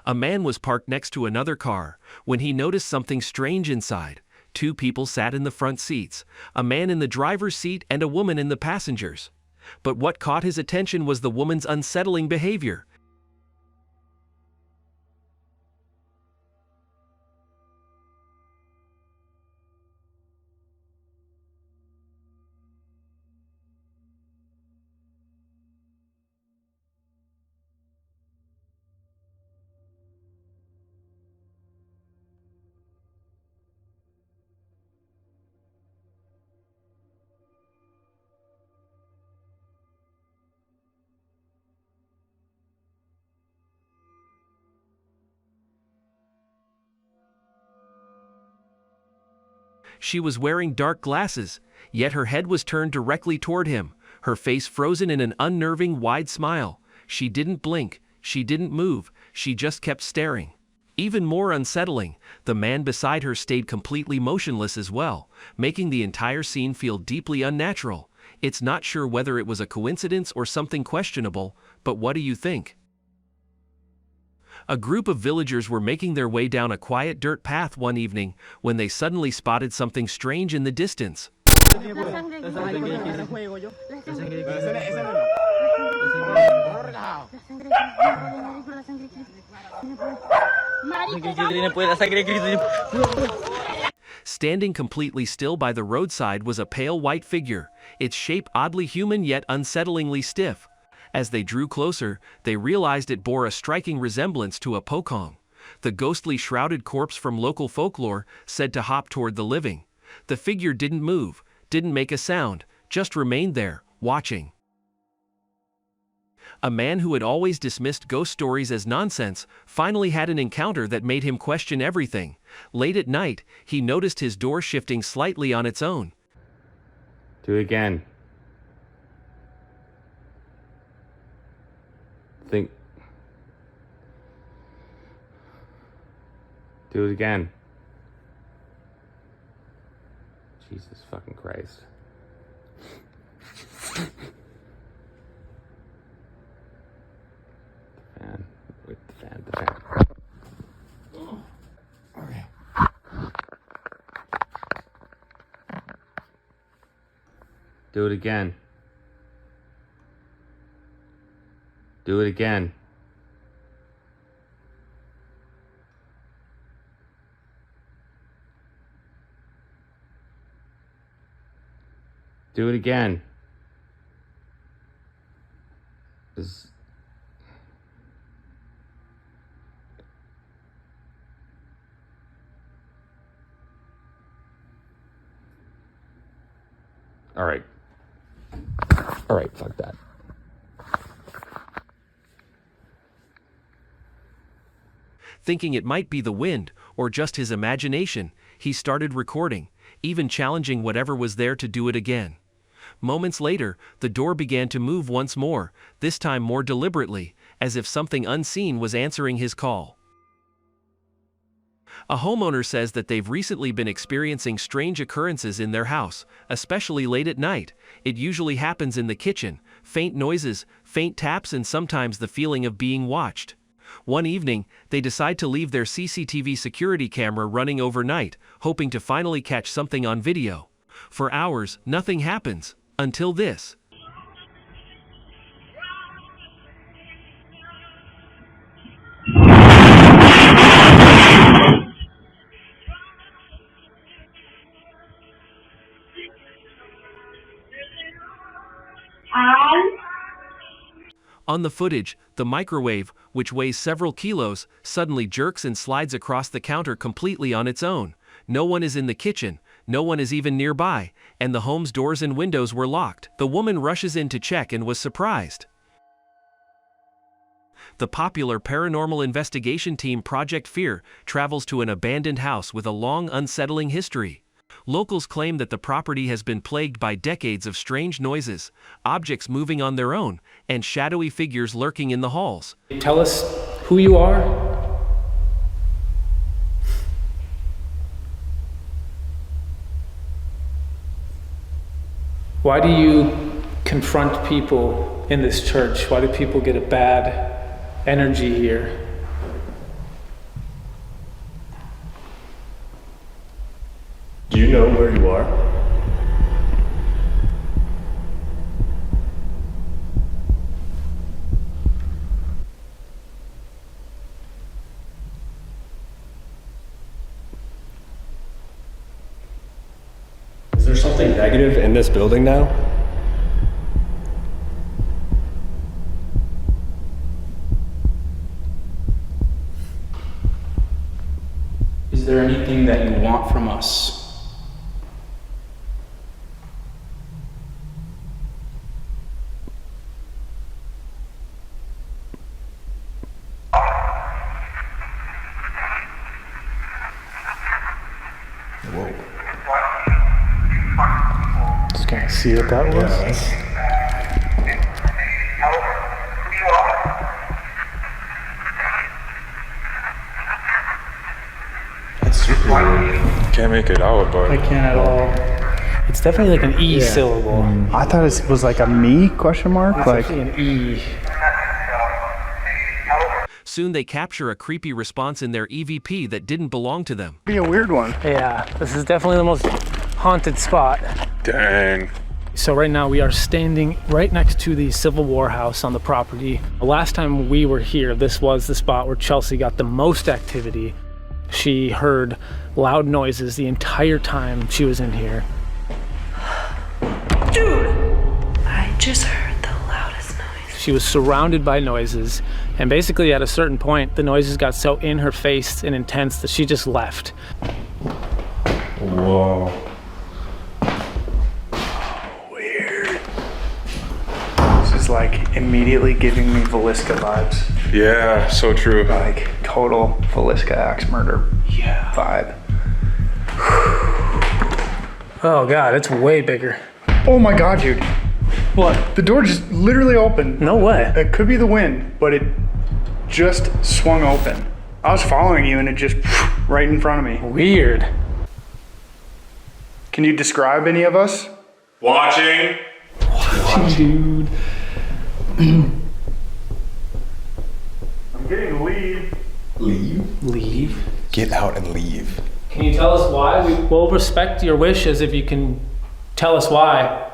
A man was parked next to another car when he noticed something strange inside. Two people sat in the front seats, a man in the driver's seat and a woman in the passengers. But what caught his attention was the woman's unsettling behavior. She was wearing dark glasses, yet her head was turned directly toward him, her face frozen in an unnerving wide smile. She didn't blink, she didn't move, she just kept staring. Even more unsettling, the man beside her stayed completely motionless as well, making the entire scene feel deeply unnatural. It's not sure whether it was a coincidence or something questionable, but what do you think? A group of villagers were making their way down a quiet dirt path one evening when they suddenly spotted something strange in the distance. Standing completely still by the roadside was a pale white figure, its shape oddly human yet unsettlingly stiff. As they drew closer, they realized it bore a striking resemblance to a pocong, the ghostly shrouded corpse from local folklore said to hop toward the living. The figure didn't move, didn't make a sound, just remained there, watching. A man who had always dismissed ghost stories as nonsense finally had an encounter that made him question everything. Late at night, he noticed his door shifting slightly on its own. Do it again. Do it again. Jesus fucking Christ. The fan. Okay. Do it again. Do it again. Do it again. All right. All right, fuck that. Thinking it might be the wind, or just his imagination, he started recording, even challenging whatever was there to do it again. Moments later, the door began to move once more, this time more deliberately, as if something unseen was answering his call. A homeowner says that they've recently been experiencing strange occurrences in their house, especially late at night. It usually happens in the kitchen, faint noises, faint taps, and sometimes the feeling of being watched. One evening, they decide to leave their CCTV security camera running overnight, hoping to finally catch something on video. For hours, nothing happens, until this. On the footage, the microwave, which weighs several kilos, suddenly jerks and slides across the counter completely on its own. No one is in the kitchen, no one is even nearby, and the home's doors and windows were locked. The woman rushes in to check and was surprised. The popular paranormal investigation team Project Fear travels to an abandoned house with a long, unsettling history. Locals claim that the property has been plagued by decades of strange noises, objects moving on their own, and shadowy figures lurking in the halls. Tell us who you are. Why do you confront people in this church? Why do people get a bad energy here? know where you are? Is there something negative in this building now? Is there anything that you want from us? Whoa. Just gonna see what that was. Yeah, that's super weird. Can't make it out, but I can't at all. It's definitely like an E syllable. I thought it was like a me question mark. It's Like actually an E. Soon they capture a creepy response in their EVP that didn't belong to them. be a weird one. Yeah, this is definitely the most haunted spot. dang. So right now we are standing right next to the Civil War house on the property. The last time we were here, this was the spot where Chelsea got the most activity. She heard loud noises the entire time she was in here. Dude! I just heard the loudest noise. She was surrounded by noises, and basically at a certain point, the noises got so in her face and intense that she just left. Whoa. Weird. This is like immediately giving me Velisca vibes. Yeah, so true. Like total Velisca axe murder vibe. Oh God, it's way bigger. Oh my God, dude. What? The door just literally opened. No way. It could be the wind, but it just swung open. I was following you and it just right in front of me. Weird. Can you describe any of us? Watching. Dude. I'm getting the lead. Leave. Get out and leave. Can you tell us why? We'll respect your wishes if you can tell us why.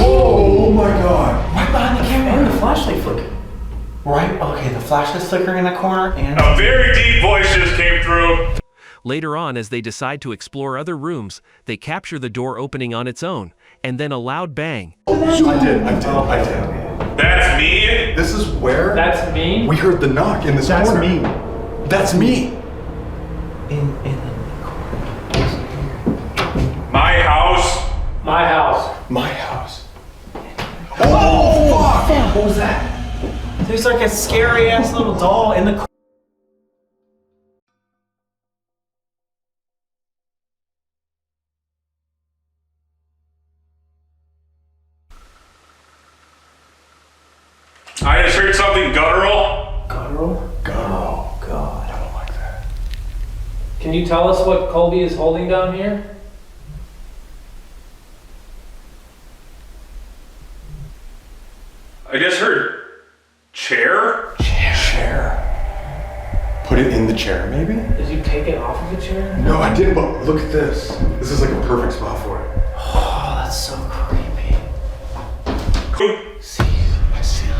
Oh my God. Right behind the camera and the flashlight flickering. Right? Okay, the flashlight's flickering in that corner and... A very deep voice just came through. Later on, as they decide to explore other rooms, they capture the door opening on its own, and then a loud bang. I did. That's me? This is where That's me? we heard the knock in this corner. me. That's me. In the corner. My house. My house. My house. Oh, fuck! What was that? There's like a scary ass little doll in the corner. I just heard something guttural. Guttural? Oh, God. I don't like that. Can you tell us what Colby is holding down here? I just heard chair. Chair. Put it in the chair, maybe? Did you take it off of the chair? No, I didn't, but look at this. This is like a perfect spot for it. Oh, that's so creepy. See, I see you.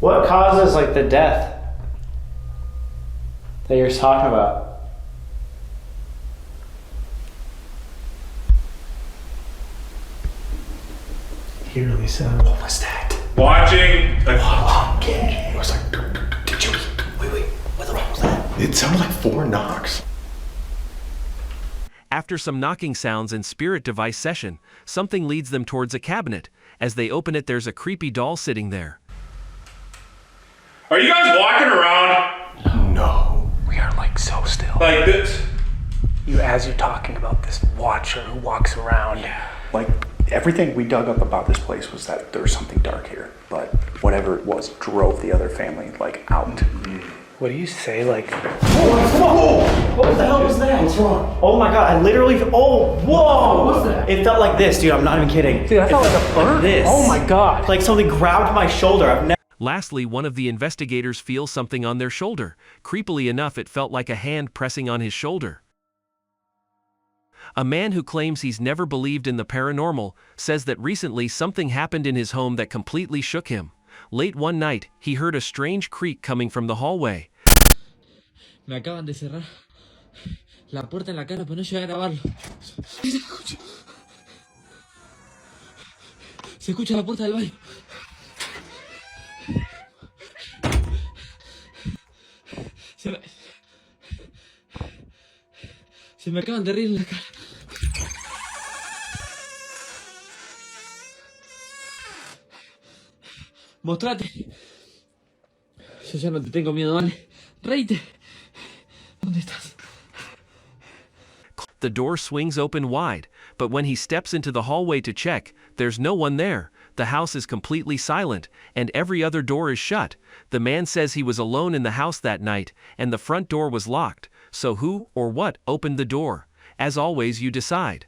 What causes like the death that you're talking about? Eerily sound. What was that? Watching. It was like, did you? Wait, what the hell was that? It sounded like 4 knocks. After some knocking sounds and spirit device session, something leads them towards a cabinet. As they open it, there's a creepy doll sitting there. Are you guys walking around No. We are like so still. like this? As you're talking about this watcher who walks around. Like everything we dug up about this place was that there was something dark here, but whatever it was drove the other family like out. What do you say? Like, What the hell was that? What's wrong? Oh my God, I literally, oh, whoa! What was that? It felt like this, dude, I'm not even kidding. dude, I felt like a bird. This. Oh my God. Like something grabbed my shoulder. I've never... Lastly, one of the investigators feels something on their shoulder. Creepily enough, it felt like a hand pressing on his shoulder. A man who claims he's never believed in the paranormal says that recently something happened in his home that completely shook him. Late one night, he heard a strange creak coming from the hallway. Me acaban de cerrar la puerta en la cara, pero no llegué a grabarlo. Se escucha la puerta del baño. Se me acaban de reír en la cara. Mostrate. Yo ya no te tengo miedo, ¿vale? Reíte. ¿Dónde estás? The door swings open wide, but when he steps into the hallway to check, there's no one there. The house is completely silent, and every other door is shut. The man says he was alone in the house that night, and the front door was locked. So who or what opened the door? As always, you decide.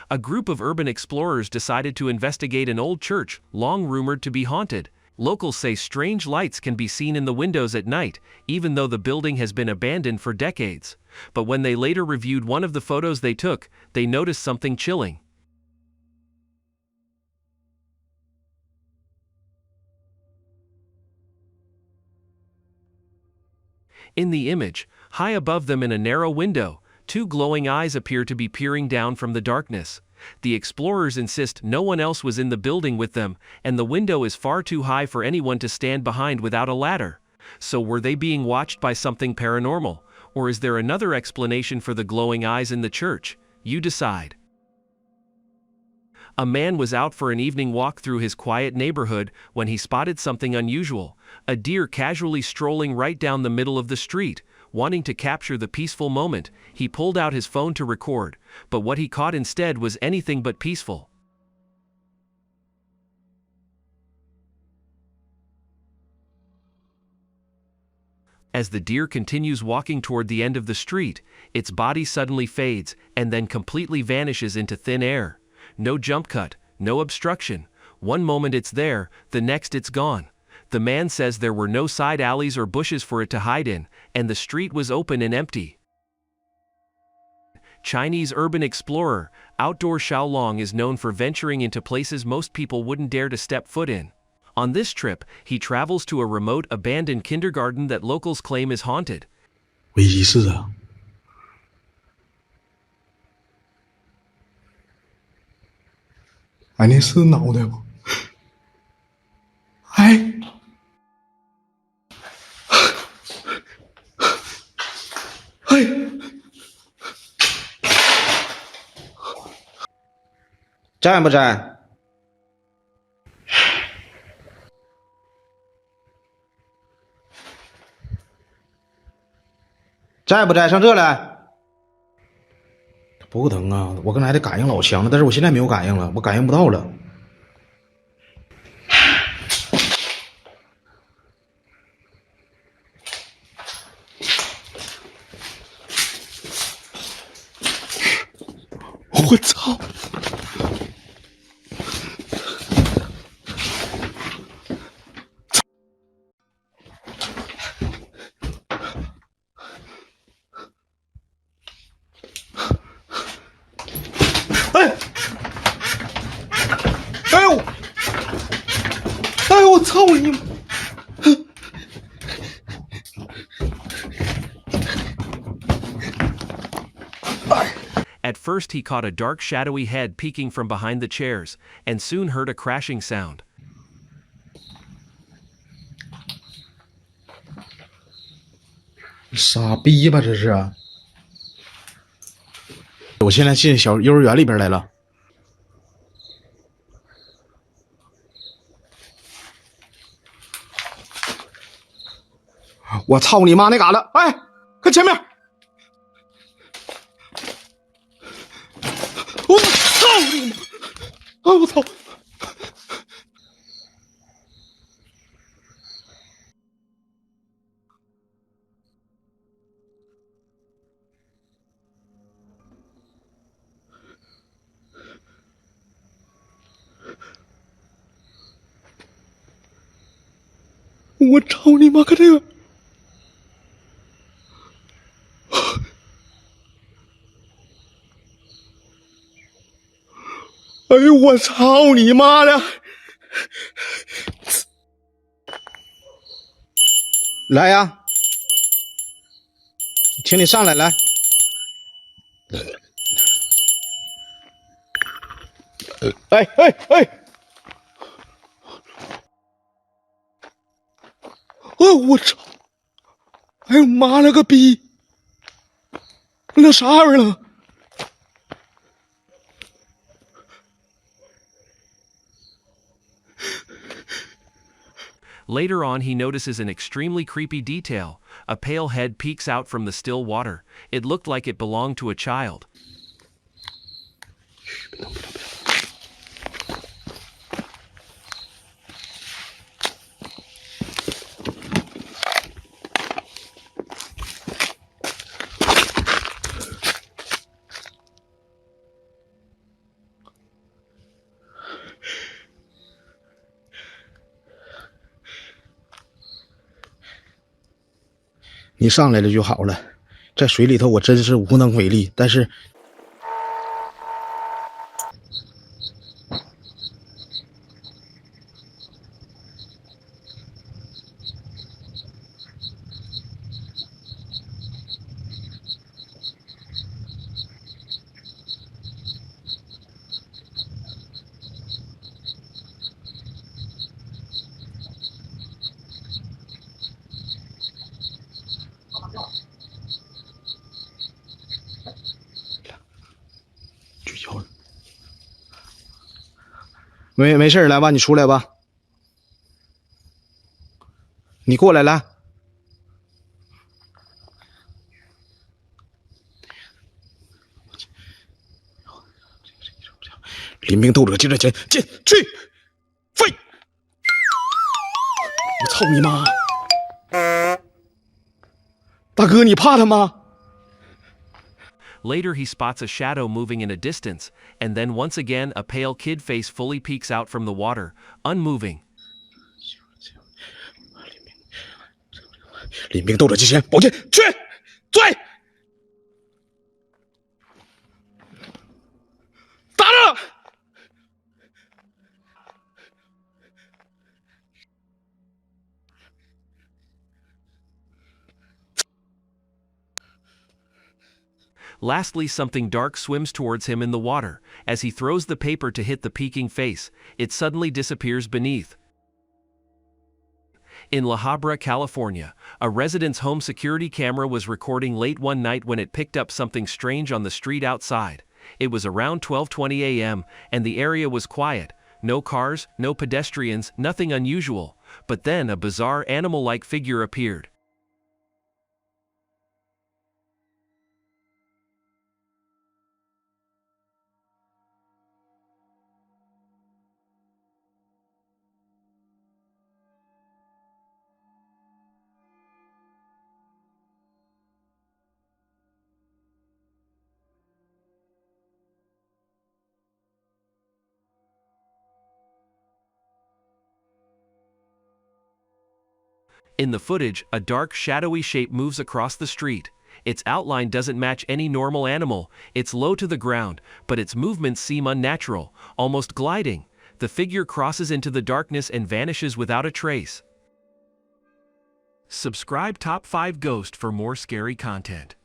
A group of urban explorers decided to investigate an old church, long rumored to be haunted. Locals say strange lights can be seen in the windows at night, even though the building has been abandoned for decades. But when they later reviewed one of the photos they took, they noticed something chilling. In the image, high above them in a narrow window, two glowing eyes appear to be peering down from the darkness. The explorers insist no one else was in the building with them, and the window is far too high for anyone to stand behind without a ladder. So were they being watched by something paranormal, or is there another explanation for the glowing eyes in the church? You decide. A man was out for an evening walk through his quiet neighborhood when he spotted something unusual: a deer casually strolling right down the middle of the street. Wanting to capture the peaceful moment, he pulled out his phone to record, but what he caught instead was anything but peaceful. As the deer continues walking toward the end of the street, its body suddenly fades and then completely vanishes into thin air. No jump cut, no obstruction. One moment it's there, the next it's gone. The man says there were no side alleys or bushes for it to hide in, and the street was open and empty. Chinese urban explorer, outdoor Xiaolong is known for venturing into places most people wouldn't dare to step foot in. On this trip, he travels to a remote, abandoned kindergarten that locals claim is haunted. 危机是啊，哎，那是脑袋吗？哎，哎，粘不粘？粘不粘？上这来。不疼啊！我刚才的感应老强了，但是我现在没有感应了，我感应不到了。我操！哎！哎呦！哎呦！我操你！ At first he caught a dark shadowy head peeking from behind the chairs, and soon heard a crashing sound. 傻逼吧这是！我现在进小幼儿园里边来了。我操你妈那嘎达！哎，看前面！我操你妈！啊我操！我操你妈！看这个！哎呦我操你妈的！来呀，请你上来来。哎哎哎！哦我操！哎呦妈了个逼！那啥玩意儿了？ Later on, he notices an extremely creepy detail. A pale head peeks out from the still water. It looked like it belonged to a child. 你上来了就好了，在水里头我真是无能为力，但是。 没事，来吧，你出来吧。你过来，来。临兵斗者，进前进去，飞！我操你妈！大哥，你怕他吗？ Later, he spots a shadow moving in a distance, and then once again a pale kid face fully peeks out from the water, unmoving. 临兵斗者进前，宝剑去追！打了！ Lastly, something dark swims towards him in the water. As he throws the paper to hit the peeking face, it suddenly disappears beneath. In La Habra, California, a resident's home security camera was recording late one night when it picked up something strange on the street outside. It was around 12:20 a.m., and the area was quiet. No cars, no pedestrians, nothing unusual. But then a bizarre animal-like figure appeared. In the footage, a dark, shadowy shape moves across the street. Its outline doesn't match any normal animal. It's low to the ground, but its movements seem unnatural, almost gliding. The figure crosses into the darkness and vanishes without a trace. Subscribe Top 5 Ghost for more scary content.